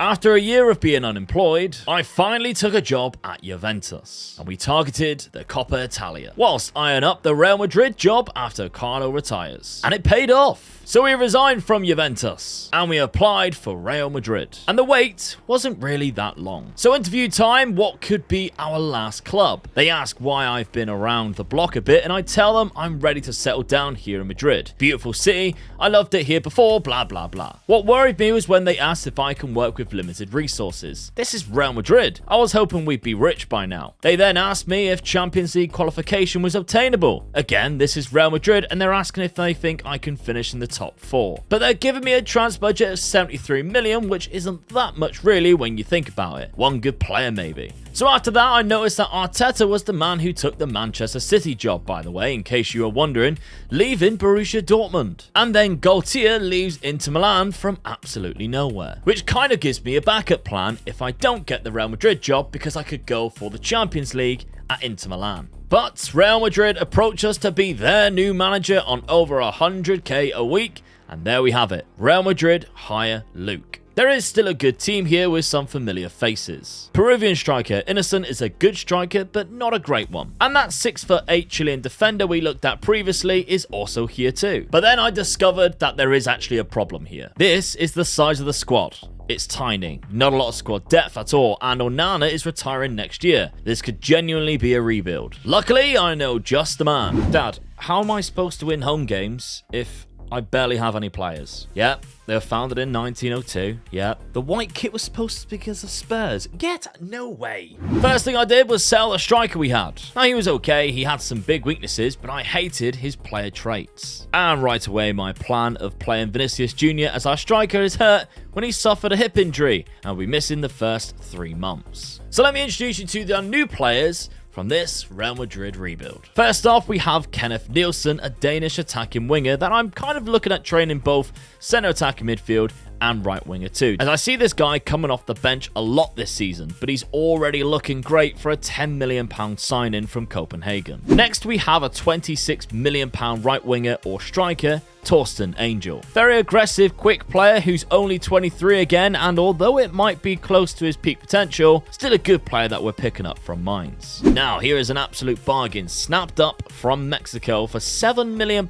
After a year of being unemployed, I finally took a job at Juventus, and we targeted the Coppa Italia, whilst eyeing up the Real Madrid job after Carlo retires. And it paid off. So we resigned from Juventus, and we applied for Real Madrid. And the wait wasn't really that long. So interview time, what could be our last club? They ask why I've been around the block a bit, and I tell them I'm ready to settle down here in Madrid. Beautiful city, I loved it here before, blah blah blah. What worried me was when they asked if I can work with limited resources. This is Real Madrid. I was hoping we'd be rich by now. They then asked me if Champions League qualification was obtainable. Again, this is Real Madrid, and they're asking if they think I can finish in the top 4. But they're giving me a transfer budget of 73 million, which isn't that much really when you think about it. One good player maybe. So after that, I noticed that Arteta was the man who took the Manchester City job, by the way, in case you were wondering, leaving Borussia Dortmund. And then Gaultier leaves Inter Milan from absolutely nowhere, which kind of gives me a backup plan if I don't get the Real Madrid job, because I could go for the Champions League at Inter Milan. But Real Madrid approached us to be their new manager on over 100k a week, and there we have it. Real Madrid hire Luke. There is still a good team here with some familiar faces. Peruvian striker Innocent is a good striker, but not a great one. And that 6'8" Chilean defender we looked at previously is also here too. But then I discovered that there is actually a problem here. This is the size of the squad. It's tiny, not a lot of squad depth at all, and Onana is retiring next year. This could genuinely be a rebuild. Luckily, I know just the man. Dad, how am I supposed to win home games if I barely have any players? Yep, they were founded in 1902. Yep. The white kit was supposed to be because of Spurs. Get no way. First thing I did was sell the striker we had. Now, he was okay, he had some big weaknesses, but I hated his player traits. And right away, my plan of playing Vinicius Jr. as our striker is hurt when he suffered a hip injury and will be missing the first 3 months. So let me introduce you to the new players from this Real Madrid rebuild. First off, we have Kenneth Nielsen, a Danish attacking winger that I'm kind of looking at training both centre attacking midfield and right winger too, as I see this guy coming off the bench a lot this season, but he's already looking great for a £10 million sign-in from Copenhagen. Next, we have a £26 million right winger or striker, Torsten Angel. Very aggressive, quick player who's only 23 again, and although it might be close to his peak potential, still a good player that we're picking up from Mainz. Now, here is an absolute bargain, snapped up from Mexico for £7 million.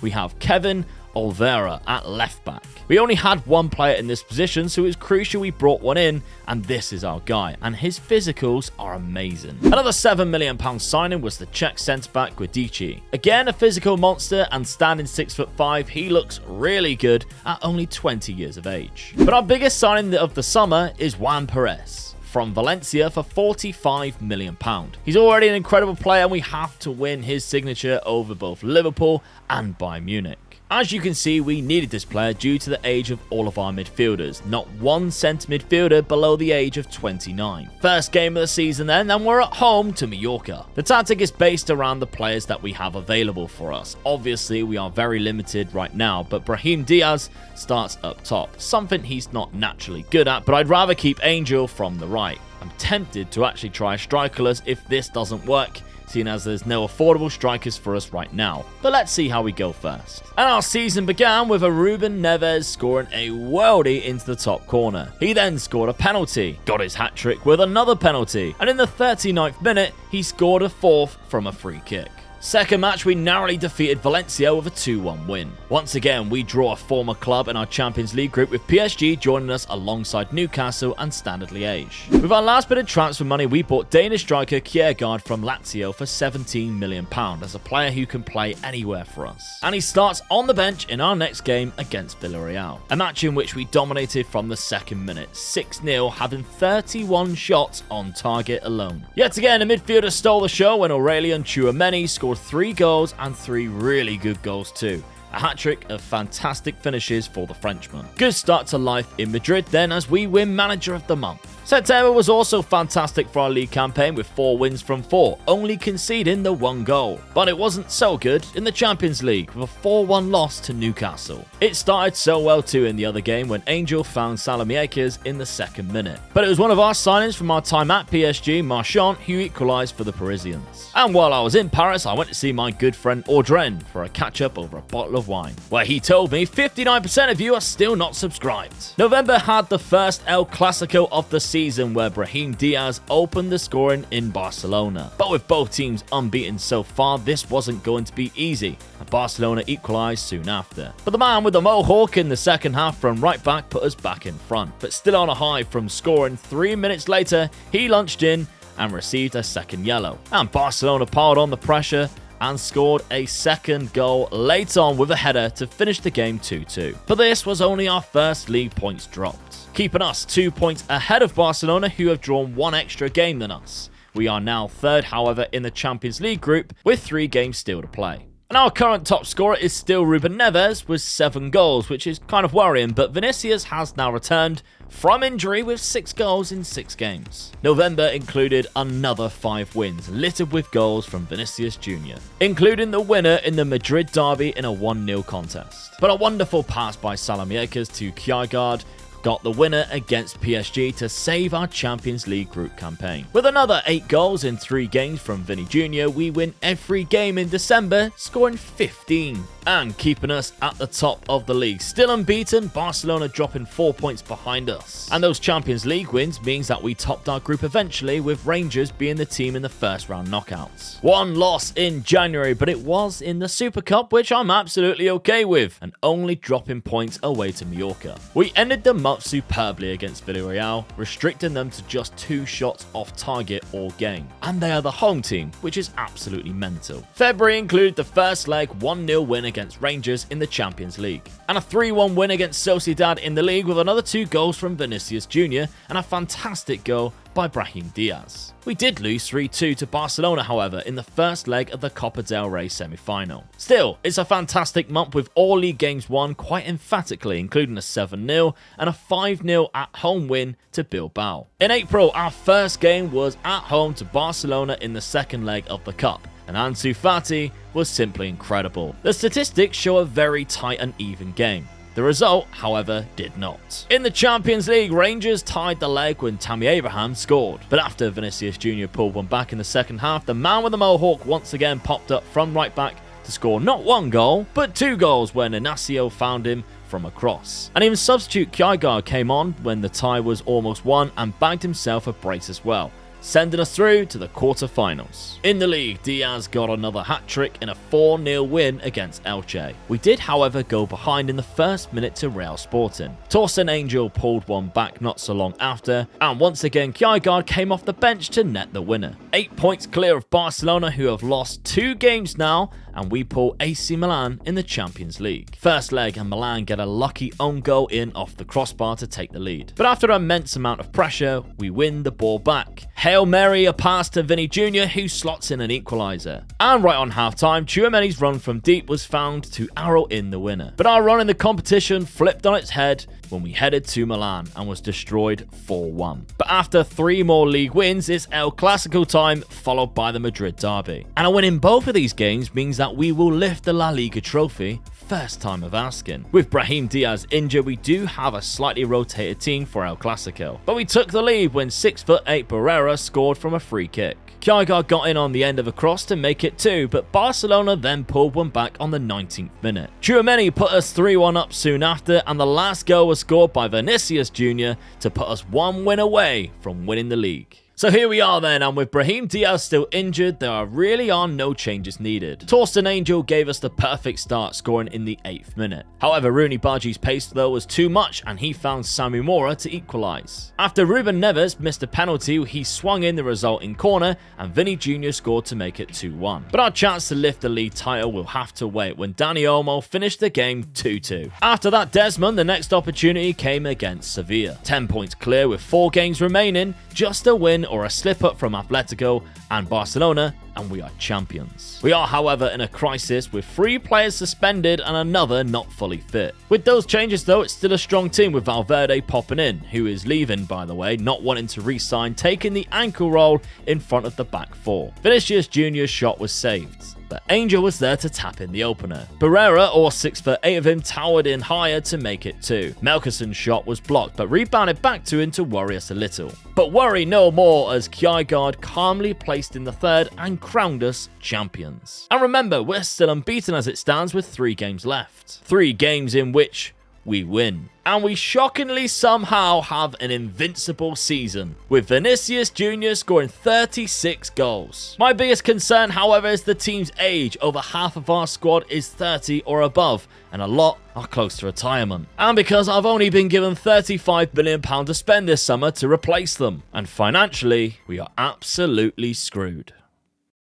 We have Kevin Olvera at left back. We only had one player in this position, so it was crucial we brought one in, and this is our guy, and his physicals are amazing. Another £7 million signing was the Czech centre-back Guidici. Again, a physical monster, and standing 6'5", he looks really good at only 20 years of age. But our biggest signing of the summer is Juan Perez from Valencia for £45 million. He's already an incredible player, and we have to win his signature over both Liverpool and Bayern Munich. As you can see, we needed this player due to the age of all of our midfielders. Not one centre midfielder below the age of 29. First game of the season then, and we're at home to Mallorca. The tactic is based around the players that we have available for us. Obviously, we are very limited right now, but Brahim Diaz starts up top. Something he's not naturally good at, but I'd rather keep Angel from the right. I'm tempted to actually try strikerless if this doesn't work, seeing as there's no affordable strikers for us right now. But let's see how we go first. And our season began with a Ruben Neves scoring a worldie into the top corner. He then scored a penalty, got his hat-trick with another penalty, and in the 39th minute, he scored a fourth from a free kick. Second match, we narrowly defeated Valencia with a 2-1 win. Once again, we draw a former club in our Champions League group, with PSG joining us alongside Newcastle and Standard Liège. With our last bit of transfer money, we bought Danish striker Kjærgaard from Lazio for £17 million as a player who can play anywhere for us. And he starts on the bench in our next game against Villarreal, a match in which we dominated from the second minute, 6-0, having 31 shots on target alone. Yet again, a midfielder stole the show when Aurélien Tchouameni scored 3 goals and 3 really good goals too. A hat-trick of fantastic finishes for the Frenchman. Good start to life in Madrid then, as we win Manager of the Month. September was also fantastic for our league campaign with 4 wins from 4, only conceding the 1 goal. But it wasn't so good in the Champions League with a 4-1 loss to Newcastle. It started so well too in the other game when Angel found Salamiakers in the 2nd minute. But it was one of our signings from our time at PSG, Marchand, who equalised for the Parisians. And while I was in Paris, I went to see my good friend Audren for a catch-up over a bottle of wine, where he told me 59% of you are still not subscribed. November had the first El Clasico of the season where Brahim Diaz opened the scoring in Barcelona. But with both teams unbeaten so far, this wasn't going to be easy, and Barcelona equalised soon after. But the man with the mohawk in the second half from right back put us back in front. But still on a high from scoring, 3 minutes later, he lunched in and received a second yellow. And Barcelona piled on the pressure and scored a second goal late on with a header to finish the game 2-2. But this was only our first league points dropped, keeping us 2 points ahead of Barcelona, who have drawn 1 extra game than us. We are now 3rd, however, in the Champions League group with 3 games still to play. And our current top scorer is still Ruben Neves with 7 goals, which is kind of worrying, but Vinicius has now returned from injury with 6 goals in 6 games. November included another 5 wins, littered with goals from Vinicius Jr., including the winner in the Madrid derby in a 1-0 contest. But a wonderful pass by Salamiakers to Kjærgaard got the winner against PSG to save our Champions League group campaign. With another 8 goals in 3 games from Vinny Jr., we win every game in December, scoring 15 and keeping us at the top of the league. Still unbeaten, Barcelona dropping 4 points behind us. And those Champions League wins means that we topped our group eventually, with Rangers being the team in the first round knockouts. 1 loss in January, but it was in the Super Cup, which I'm absolutely okay with, and only dropping points away to Mallorca. We ended the month superbly against Villarreal, restricting them to just 2 shots off target all game. And they are the home team, which is absolutely mental. February included the first leg 1-0 win against Rangers in the Champions League, and a 3-1 win against Sociedad in the league with another 2 goals from Vinicius Jr. and a fantastic goal by Brahim Diaz. We did lose 3-2 to Barcelona, however, in the first leg of the Copa del Rey semi-final. Still, it's a fantastic month with all league games won quite emphatically, including a 7-0 and a 5-0 at-home win to Bilbao. In April, our first game was at home to Barcelona in the second leg of the Cup, and Ansu Fati was simply incredible. The statistics show a very tight and even game. The result, however, did not. In the Champions League, Rangers tied the leg when Tammy Abraham scored. But after Vinicius Jr. pulled one back in the second half, the man with the mohawk once again popped up from right back to score not 1 goal, but 2 goals when Inacio found him from a cross. And even substitute Kjærgaard came on when the tie was almost won and bagged himself a brace as well, sending us through to the quarter-finals. In the league, Diaz got another hat-trick in a 4-0 win against Elche. We did, however, go behind in the first minute to Real Sporting. Torsten Angel pulled one back not so long after, and once again Kjærgaard came off the bench to net the winner. 8 points clear of Barcelona, who have lost 2 games now, and we pull AC Milan in the Champions League. First leg, and Milan get a lucky own goal in off the crossbar to take the lead. But after an immense amount of pressure, we win the ball back. Hail Mary, a pass to Vinny Jr., who slots in an equaliser. And right on half-time, Tchouameni's run from deep was found to arrow in the winner. But our run in the competition flipped on its head when we headed to Milan and was destroyed 4-1. But after 3 more league wins, it's El Clasico time, followed by the Madrid derby. And a win in both of these games means that we will lift the La Liga trophy, first time of asking. With Brahim Diaz injured, we do have a slightly rotated team for El Clasico. But we took the lead when 6'8" Barrera scored from a free kick. Kjærgaard got in on the end of a cross to make it 2, but Barcelona then pulled one back on the 19th minute. Tchouameni put us 3-1 up soon after, and the last goal was scored by Vinicius Jr. to put us 1 win away from winning the league. So here we are then, and with Brahim Diaz still injured, there really are no changes needed. Torsten Angel gave us the perfect start, scoring in the 8th minute. However, Rooney Baji's pace though was too much, and he found Samu Mora to equalise. After Ruben Neves missed a penalty, he swung in the resulting corner, and Vinny Jr. scored to make it 2-1. But our chance to lift the league title will have to wait when Dani Olmo finished the game 2-2. After that, Desmond, the next opportunity came against Sevilla. 10 points clear with 4 games remaining, just a win or a slip up from Atletico, and Barcelona and we are champions. We are, however, in a crisis with 3 players suspended and another not fully fit. With those changes though, it's still a strong team with Valverde popping in, who is leaving by the way, not wanting to re-sign, taking the ankle roll in front of the back 4. Vinicius Jr.'s shot was saved, but Angel was there to tap in the opener. Barrera, or 6'8" of him, towered in higher to make it 2. Melkerson's shot was blocked, but rebounded back to him to worry us a little. But worry no more, as Kjærgaard calmly placed in the 3rd and crowned us champions. And remember, we're still unbeaten as it stands with 3 games left. 3 games in which we win. And we shockingly somehow have an invincible season, with Vinicius Jr. scoring 36 goals. My biggest concern, however, is the team's age. Over half of our squad is 30 or above, and a lot are close to retirement. And because I've only been given £35 million to spend this summer to replace them. And financially, we are absolutely screwed.